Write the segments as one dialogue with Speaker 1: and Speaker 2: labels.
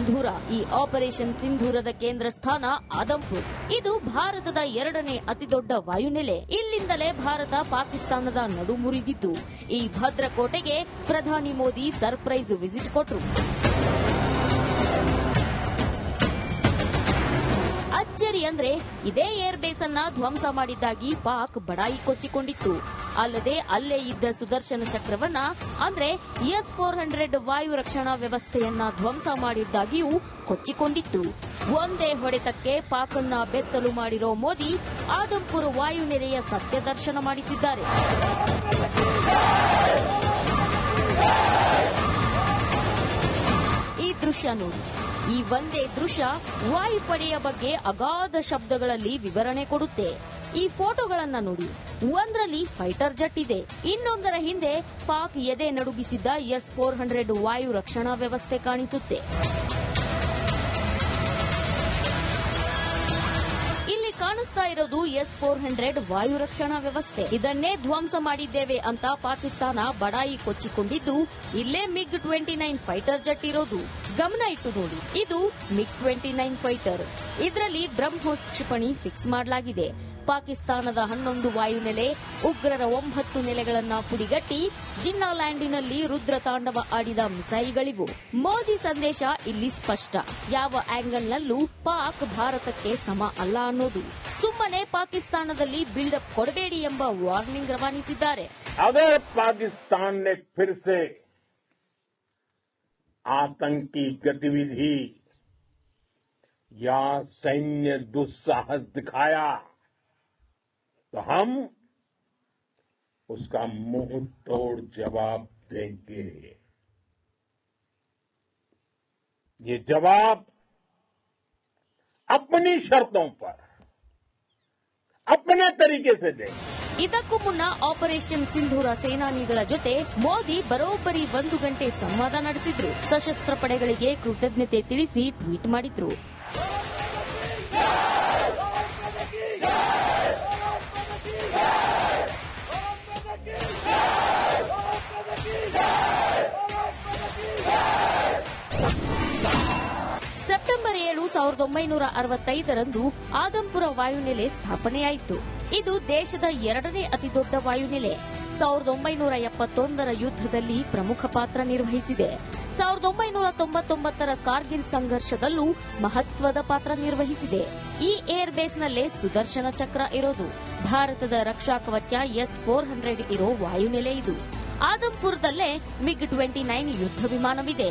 Speaker 1: ಸಿಂಧೂರ. ಈ ಆಪರೇಷನ್ ಸಿಂಧೂರದ ಕೇಂದ್ರ ಸ್ಥಾನ ಆದಂಪುರ್. ಇದು ಭಾರತದ 2ನೇ ಅತಿದೊಡ್ಡ ವಾಯುನೆಲೆ. ಇಲ್ಲಿಂದಲೇ ಭಾರತ ಪಾಕಿಸ್ತಾನದ ನಡು ಮುರಿದಿತ್ತು. ಈ ಭದ್ರಕೋಟೆಗೆ ಪ್ರಧಾನಿ ಮೋದಿ ಸರ್ಪ್ರೈಸ್ ವಿಸಿಟ್ ಕೊಟ್ಟರು. ಅಚ್ಚರಿ ಅಂದ್ರೆ ಇದೇ ಏರ್ ಬೇಸ್ ಅನ್ನ ಧ್ವಂಸ ಮಾಡಿದ್ದಾಗಿ ಪಾಕ್ ಬಡಾಯಿ ಕೊಚ್ಚಿಕೊಂಡಿತ್ತು. ಅಲ್ಲದೆ ಅಲ್ಲೇ ಇದ್ದ ಸುದರ್ಶನ ಚಕ್ರವನ್ನ ಅಂದ್ರೆ S-400 ವಾಯು ರಕ್ಷಣಾ ವ್ಯವಸ್ಥೆಯನ್ನ ಧ್ವಂಸ ಮಾಡಿದ್ದಾಗಿಯೂ ಕೊಚ್ಚಿಕೊಂಡಿತ್ತು. ಒಂದೇ ಹೊಡೆತಕ್ಕೆ ಪಾಕ್ ಅನ್ನ ಬೆತ್ತಲು ಮಾಡಿರೋ ಮೋದಿ ಆದಂಪುರ ವಾಯುನೆಲೆಯ ಸತ್ಯ ದರ್ಶನ ಮಾಡಿಸಿದ್ದಾರೆ. ಈ ದೃಶ್ಯ ನೋಡಿ. ಈ ಒಂದೇ ದೃಶ್ಯ ವಾಯುಪಡೆಯ ಬಗ್ಗೆ ಅಗಾಧ ಶಬ್ದಗಳಲ್ಲಿ ವಿವರಣೆ ಕೊಡುತ್ತೆ. ಈ ಫೋಟೋಗಳನ್ನ ನೋಡಿ. ಒಂದರಲ್ಲಿ ಫೈಟರ್ ಜೆಟ್ ಇದೆ, ಇನ್ನೊಂದರ ಹಿಂದೆ ಪಾಕ್ ಎದೆ ನಡುಗಿಸಿದ್ದ S-400 ವಾಯು ರಕ್ಷಣಾ ವ್ಯವಸ್ಥೆ ಕಾಣಿಸುತ್ತೆ. ಇಲ್ಲಿ ಕಾಣಿಸ್ತಾ ಇರೋದು S-400 ವಾಯು ರಕ್ಷಣಾ ವ್ಯವಸ್ಥೆ. ಇದನ್ನೇ ಧ್ವಂಸ ಮಾಡಿದ್ದೇವೆ ಅಂತ ಪಾಕಿಸ್ತಾನ ಬಡಾಯಿ ಕೊಚ್ಚಿಕೊಂಡಿದ್ದು ಇಲ್ಲೇ MiG-29 ಫೈಟರ್ ಜೆಟ್ ಇರೋದು. ಗಮನ ಇಟ್ಟು ನೋಡಿ. ಇದು MiG-29 ಫೈಟರ್. ಇದರಲ್ಲಿ ಬ್ರಹ್ಮೋಸ್ ಕ್ಷಿಪಣಿ ಫಿಕ್ಸ್ ಮಾಡಲಾಗಿದೆ. ಪಾಕಿಸ್ತಾನದ 11 ವಾಯುನೆಲೆ, ಉಗ್ರರ 9 ನೆಲೆಗಳನ್ನ ಪುಡಿಗಟ್ಟಿ ಜಿನ್ನಾ ಲ್ಯಾಂಡಿನಲ್ಲಿ ರುದ್ರ ತಾಂಡವ ಆಡಿದ ಮಿಸೈಲ್ಗಳಿವು. ಮೋದಿ ಸಂದೇಶ ಇಲ್ಲಿ ಸ್ಪಷ್ಟ. ಯಾವ ಆಂಗಲ್ನಲ್ಲೂ ಪಾಕ್ ಭಾರತಕ್ಕೆ ಸಮ ಅಲ್ಲ ಅನ್ನೋದು. ಸುಮ್ಮನೆ ಪಾಕಿಸ್ತಾನದಲ್ಲಿ ಬಿಲ್ಡಪ್ ಕೊಡಬೇಡಿ ಎಂಬ ವಾರ್ನಿಂಗ್ ರವಾನಿಸಿದ್ದಾರೆ.
Speaker 2: ಅಗರ್ ಪಾಕಿಸ್ತಾನ್ ನೆ ಫಿರ್ ಸೆ आतंकी गतिविधि या सैन्य दुस्साहस दिखाया तो हम उसका मुंह तोड़ जवाब देंगे. ये जवाब अपनी शर्तों पर अपने तरीके से देंगे.
Speaker 1: ಇದಕ್ಕೂ ಮುನ್ನ ಆಪರೇಷನ್ ಸಿಂಧೂರ ಸೇನಾನಿಗಳ ಜೊತೆ ಮೋದಿ ಬರೋಬ್ಬರಿ 1 ಗಂಟೆ ಸಂವಾದ ನಡೆಸಿದ್ರು. ಸಶಸ್ತ್ರ ಪಡೆಗಳಿಗೆ ಕೃತಜ್ಞತೆ ತಿಳಿಸಿ ಟ್ವೀಟ್ ಮಾಡಿದ್ರು. ಸೆಪ್ಟೆಂಬರ್ 7, 1965ರಂದು ಆದಂಪುರ ವಾಯುನೆಲೆ ಸ್ಥಾಪನೆಯಾಯಿತು. ಇದು ದೇಶದ 2ನೇ ಅತಿದೊಡ್ಡ ವಾಯುನೆಲೆ. 1971ರ ಯುದ್ಧದಲ್ಲಿ ಪ್ರಮುಖ ಪಾತ್ರ ನಿರ್ವಹಿಸಿದೆ. 1999ರ ಕಾರ್ಗಿಲ್ ಸಂಘರ್ಷದಲ್ಲೂ ಮಹತ್ವದ ಪಾತ್ರ ನಿರ್ವಹಿಸಿದೆ. ಈ ಏರ್ ಬೇಸ್ನಲ್ಲೇ ಸುದರ್ಶನ ಚಕ್ರ ಇರೋದು. ಭಾರತದ ರಕ್ಷಾ ಕವಚ S-400 ಇರೋ ವಾಯುನೆಲೆ ಇದು. ಆದಂಪುರದಲ್ಲೇ MiG-29 ಯುದ್ಧ ವಿಮಾನವಿದೆ.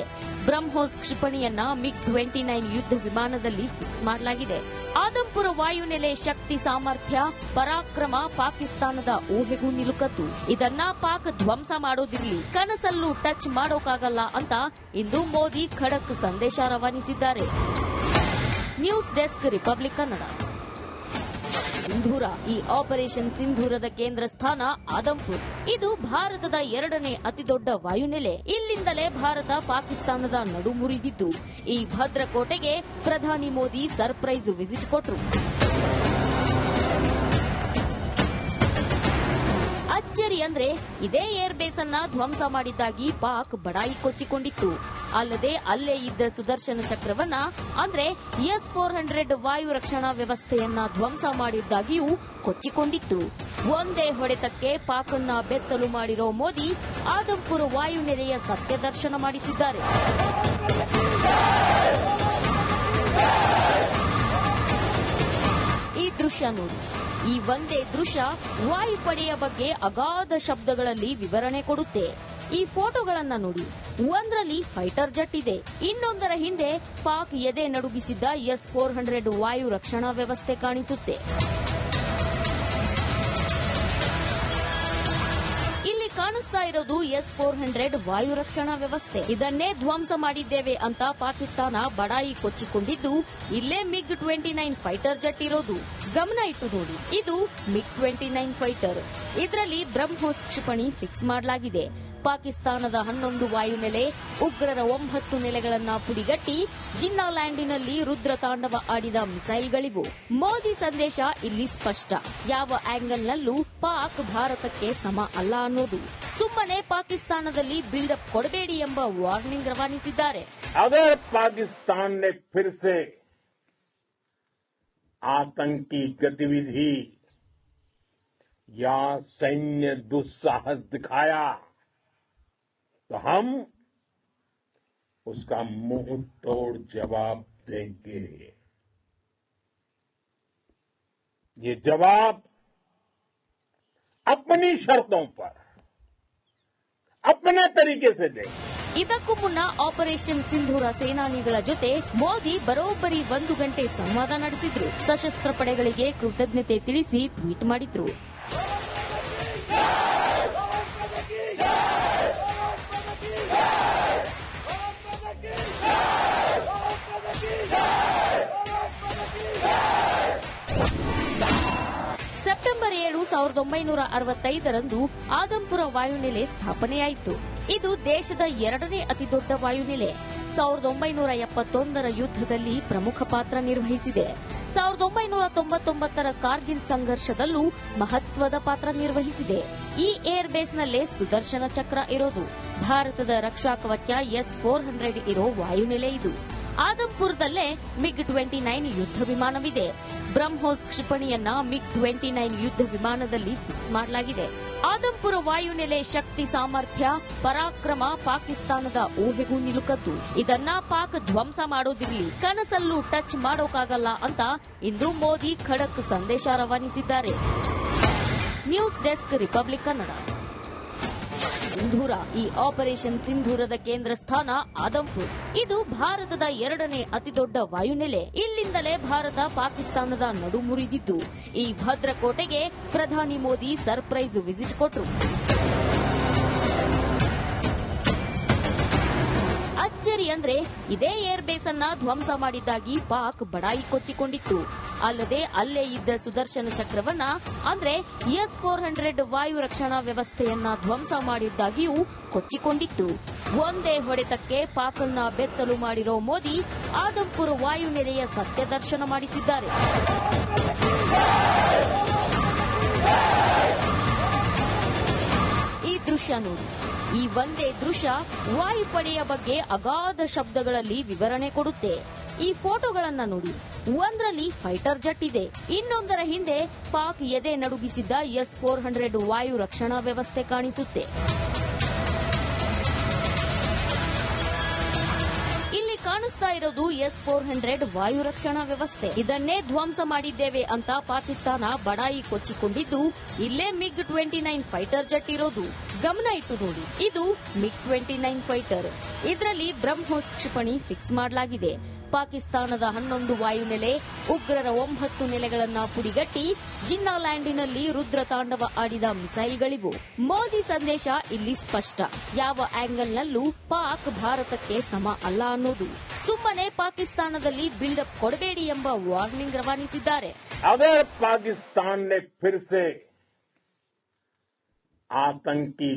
Speaker 1: ಬ್ರಹ್ಮೋಸ್ ಕ್ಷಿಪಣಿಯನ್ನ MiG-29 ಯುದ್ಧ ವಿಮಾನದಲ್ಲಿ ಫಿಕ್ಸ್ ಮಾಡಲಾಗಿದೆ. ಆದಂಪುರ ವಾಯುನೆಲೆ ಶಕ್ತಿ ಸಾಮರ್ಥ್ಯ ಪರಾಕ್ರಮ ಪಾಕಿಸ್ತಾನದ ಊಹೆಗೂ ನಿಲುಕದ್ದು. ಇದನ್ನ ಪಾಕ್ ಧ್ವಂಸ ಮಾಡೋದಿರ್ಲಿ, ಕನಸಲ್ಲೂ ಟಚ್ ಮಾಡೋಕ್ಕಾಗಲ್ಲ ಅಂತ ಇಂದು ಮೋದಿ ಖಡಕ್ ಸಂದೇಶ ರವಾನಿಸಿದ್ದಾರೆ. News desk Republic Kannada. Sindoor. ಈ ಆಪರೇಷನ್ ಸಿಂಧೂರದ ಕೇಂದ್ರ ಸ್ಥಾನ ಆದಂಪುರ್. ಇದು ಭಾರತದ 2ನೇ ಅತಿದೊಡ್ಡ ವಾಯುನೆಲೆ. ಇಲ್ಲಿಂದಲೇ ಭಾರತ ಪಾಕಿಸ್ತಾನದ ನಡು ಮುರಿದಿತ್ತು. ಈ ಭದ್ರಕೋಟೆಗೆ ಪ್ರಧಾನಿ ಮೋದಿ ಸರ್ಪ್ರೈಸ್ ವಿಸಿಟ್ ಕೊಟ್ಟರು. ಅಚ್ಚರಿ ಅಂದ್ರೆ ಇದೇ ಏರ್ ಬೇಸ್ ಅನ್ನ ಧ್ವಂಸ ಮಾಡಿದ್ದಾಗಿ ಪಾಕ್ ಬಡಾಯಿ ಕೊಚ್ಚಿಕೊಂಡಿತ್ತು. ಅಲ್ಲದೆ ಅಲ್ಲೇ ಇದ್ದ ಸುದರ್ಶನ ಚಕ್ರವನ್ನ ಅಂದ್ರೆ S-400 ವಾಯು ರಕ್ಷಣಾ ವ್ಯವಸ್ಥೆಯನ್ನ ಧ್ವಂಸ ಮಾಡಿದ್ದಾಗಿಯೂ ಕೊಚ್ಚಿಕೊಂಡಿತ್ತು. ಒಂದೇ ಹೊಡೆತಕ್ಕೆ ಪಾಕ್ ಅನ್ನ ಬೆತ್ತಲು ಮಾಡಿರೋ ಮೋದಿ ಆದಂಪುರ ವಾಯುನೆಲೆಯ ಸತ್ಯ ದರ್ಶನ ಮಾಡಿಸಿದ್ದಾರೆ. ಈ ದೃಶ್ಯ ನೋಡಿ. ಈ ಒಂದೇ ದೃಶ್ಯ ವಾಯುಪಡೆಯ ಬಗ್ಗೆ ಅಗಾಧ ಶಬ್ದಗಳಲ್ಲಿ ವಿವರಣೆ ಕೊಡುತ್ತೆ. ಈ ಫೋಟೋಗಳನ್ನ ನೋಡಿ. ಒಂದರಲ್ಲಿ ಫೈಟರ್ ಜೆಟ್ ಇದೆ, ಇನ್ನೊಂದರ ಹಿಂದೆ ಪಾಕ್ ಎದೆ ನಡುಗಿಸಿದ್ದ S-400 ವಾಯು ರಕ್ಷಣಾ ವ್ಯವಸ್ಥೆ ಕಾಣಿಸುತ್ತೆ. ಇಲ್ಲಿ ಕಾಣಿಸ್ತಾ ಇರೋದು S-400 ವಾಯು ರಕ್ಷಣಾ ವ್ಯವಸ್ಥೆ. ಇದನ್ನೇ ಧ್ವಂಸ ಮಾಡಿದ್ದೇವೆ ಅಂತ ಪಾಕಿಸ್ತಾನ ಬಡಾಯಿ ಕೊಚ್ಚಿಕೊಂಡಿದ್ದು ಇಲ್ಲೇ MiG-29 ಫೈಟರ್ ಜೆಟ್ ಇರೋದು. ಗಮನ ಇಟ್ಟು ನೋಡಿ. ಇದು MiG-29 ಫೈಟರ್. ಇದರಲ್ಲಿ ಬ್ರಹ್ಮೋಸ್ ಕ್ಷಿಪಣಿ ಫಿಕ್ಸ್ ಮಾಡಲಾಗಿದೆ. ಪಾಕಿಸ್ತಾನದ 11 ವಾಯುನೆಲೆ, ಉಗ್ರರ 9 ನೆಲೆಗಳನ್ನ ಪುಡಿಗಟ್ಟಿ ಜಿನ್ನಾ ಲ್ಯಾಂಡಿನಲ್ಲಿ ರುದ್ರ ತಾಂಡವ ಆಡಿದ ಮಿಸೈಲ್ಗಳಿವು. ಮೋದಿ ಸಂದೇಶ ಇಲ್ಲಿ ಸ್ಪಷ್ಟ. ಯಾವ ಆಂಗಲ್ನಲ್ಲೂ ಪಾಕ್ ಭಾರತಕ್ಕೆ ಸಮ ಅಲ್ಲ ಅನ್ನೋದು. ಸುಮ್ಮನೆ ಪಾಕಿಸ್ತಾನದಲ್ಲಿ ಬಿಲ್ಡಪ್ ಕೊಡಬೇಡಿ ಎಂಬ ವಾರ್ನಿಂಗ್ ರವಾನಿಸಿದ್ದಾರೆ.
Speaker 2: अगर पाकिस्तान ने फिर से आतंकी गतिविधि या सैन्य दुस्साहस दिखाया तो हम उसका मुंह तोड़ जवाब देंगे. ये जवाब अपनी शर्तों पर अपने तरीके से देंगे.
Speaker 1: ಇದಕ್ಕೂ ಮುನ್ನ ಆಪರೇಷನ್ ಸಿಂಧೂರ ಸೇನಾನಿಗಳ ಜೊತೆ ಮೋದಿ ಬರೋಬ್ಬರಿ 1 ಗಂಟೆ ಸಂವಾದ ನಡೆಸಿದ್ರು. ಸಶಸ್ತ್ರ ಪಡೆಗಳಿಗೆ ಕೃತಜ್ಞತೆ ತಿಳಿಸಿ ಟ್ವೀಟ್ ಮಾಡಿದ್ರು. ಸೆಪ್ಟೆಂಬರ್ 7, 1965ರಂದು ಆದಂಪುರ ವಾಯುನೆಲೆ ಸ್ಥಾಪನೆಯಾಯಿತು. ಇದು ದೇಶದ 2ನೇ ಅತಿದೊಡ್ಡ ವಾಯುನೆಲೆ. 1971ರ ಯುದ್ಧದಲ್ಲಿ ಪ್ರಮುಖ ಪಾತ್ರ ನಿರ್ವಹಿಸಿದೆ. 1999ರ ಕಾರ್ಗಿಲ್ ಸಂಘರ್ಷದಲ್ಲೂ ಮಹತ್ವದ ಪಾತ್ರ ನಿರ್ವಹಿಸಿದೆ. ಈ ಏರ್ ಬೇಸ್ನಲ್ಲೇ ಸುದರ್ಶನ ಚಕ್ರ ಇರೋದು. ಭಾರತದ ರಕ್ಷಾ ಕವಚ S-400 ಇರೋ ವಾಯುನೆಲೆ ಇದು. ಆದಂಪುರದಲ್ಲೇ MiG-29 ಯುದ್ಧ ವಿಮಾನವಿದೆ. ಬ್ರಹ್ಮೋಸ್ ಕ್ಷಿಪಣಿಯನ್ನ MiG-29 ಯುದ್ಧ ವಿಮಾನದಲ್ಲಿ ಫಿಕ್ಸ್ ಮಾಡಲಾಗಿದೆ. ಆದಂಪುರ ವಾಯುನೆಲೆ ಶಕ್ತಿ ಸಾಮರ್ಥ್ಯ ಪರಾಕ್ರಮ ಪಾಕಿಸ್ತಾನದ ಊಹೆಗೂ ನಿಲುಕದ್ದು. ಇದನ್ನ ಪಾಕ್ ಧ್ವಂಸ ಮಾಡೋದಿರಲಿ, ಕನಸಲ್ಲೂ ಟಚ್ ಮಾಡೋಕ್ಕಾಗಲ್ಲ ಅಂತ ಇಂದು ಮೋದಿ ಖಡಕ್ ಸಂದೇಶ ರವಾನಿಸಿದ್ದಾರೆ. News desk Republic Kannada. Sindoor. ಈ ಆಪರೇಷನ್ ಸಿಂಧೂರದ ಕೇಂದ್ರ ಸ್ಥಾನ ಆದಂಪುರ್. ಇದು ಭಾರತದ 2ನೇ ಅತಿದೊಡ್ಡ ವಾಯುನೆಲೆ. ಇಲ್ಲಿಂದಲೇ ಭಾರತ ಪಾಕಿಸ್ತಾನದ ನಡು ಮುರಿದಿದ್ದು. ಈ ಭದ್ರಕೋಟೆಗೆ ಪ್ರಧಾನಿ ಮೋದಿ ಸರ್ಪ್ರೈಸ್ ವಿಸಿಟ್ ಕೊಟ್ರು. ಅಚ್ಚರಿ ಅಂದ್ರೆ ಇದೇ ಏರ್ ಬೇಸ್ ಅನ್ನ ಧ್ವಂಸ ಮಾಡಿದ್ದಾಗಿ ಪಾಕ್ ಬಡಾಯಿ ಕೊಚ್ಚಿಕೊಂಡಿತ್ತು. ಅಲ್ಲದೆ ಅಲ್ಲೇ ಇದ್ದ ಸುದರ್ಶನ ಚಕ್ರವನ್ನ ಅಂದ್ರೆ S-400 ವಾಯು ರಕ್ಷಣಾ ವ್ಯವಸ್ಥೆಯನ್ನ ಧ್ವಂಸ ಮಾಡಿದ್ದಾಗಿಯೂ ಕೊಚ್ಚಿಕೊಂಡಿತ್ತು. ಒಂದೇ ಹೊಡೆತಕ್ಕೆ ಪಾಕನ್ನ ಬೆತ್ತಲು ಮಾಡಿರೋ ಮೋದಿ ಆದಂಪುರ ವಾಯುನೆಲೆಯ ಸತ್ಯ ದರ್ಶನ ಮಾಡಿಸಿದ್ದಾರೆ. ಈ ದೃಶ್ಯ ನೋಡಿ. ಈ ಒಂದೇ ದೃಶ್ಯ ವಾಯುಪಡೆಯ ಬಗ್ಗೆ ಅಗಾಧ ಶಬ್ದಗಳಲ್ಲಿ ವಿವರಣೆ ಕೊಡುತ್ತೆ. ಈ ಫೋಟೋಗಳನ್ನ ನೋಡಿ. ಒಂದರಲ್ಲಿ ಫೈಟರ್ ಜೆಟ್ ಇದೆ, ಇನ್ನೊಂದರ ಹಿಂದೆ ಪಾಕ್ ಎದೆ ನಡುಗಿಸಿದ್ದ S-400 ವಾಯು ರಕ್ಷಣಾ ವ್ಯವಸ್ಥೆ ಕಾಣಿಸುತ್ತೆ. ಇಲ್ಲಿ ಕಾಣಿಸ್ತಾ ಇರೋದು S-400 ವಾಯು ರಕ್ಷಣಾ ವ್ಯವಸ್ಥೆ. ಇದನ್ನೇ ಧ್ವಂಸ ಮಾಡಿದ್ದೇವೆ ಅಂತ ಪಾಕಿಸ್ತಾನ ಬಡಾಯಿ ಕೊಚ್ಚಿಕೊಂಡಿದ್ದು ಇಲ್ಲೇ MiG-29 ಫೈಟರ್ ಜೆಟ್ ಇರೋದು. ಗಮನ ಇಟ್ಟು ನೋಡಿ. ಇದು MiG-29 ಫೈಟರ್. ಇದರಲ್ಲಿ ಬ್ರಹ್ಮೋಸ್ ಕ್ಷಿಪಣಿ ಫಿಕ್ಸ್ ಮಾಡಲಾಗಿದೆ. ಪಾಕಿಸ್ತಾನದ 11 ವಾಯುನೆಲೆ, ಉಗ್ರರ 9 ನೆಲೆಗಳನ್ನ ಪುಡಿಗಟ್ಟಿ ಜಿನ್ನಾ ಲ್ಯಾಂಡಿನಲ್ಲಿ ರುದ್ರ ತಾಂಡವ ಆಡಿದ ಮಿಸೈಲ್ಗಳಿವು. ಮೋದಿ ಸಂದೇಶ ಇಲ್ಲಿ ಸ್ಪಷ್ಟ. ಯಾವ ಆಂಗಲ್ನಲ್ಲೂ ಪಾಕ್ ಭಾರತಕ್ಕೆ ಸಮ ಅಲ್ಲ ಅನ್ನೋದು. ಸುಮ್ಮನೆ ಪಾಕಿಸ್ತಾನದಲ್ಲಿ ಬಿಲ್ಡಪ್ ಕೊಡಬೇಡಿ ಎಂಬ ವಾರ್ನಿಂಗ್ ರವಾನಿಸಿದ್ದಾರೆ.
Speaker 2: अगर पाकिस्तान ने फिर से आतंकी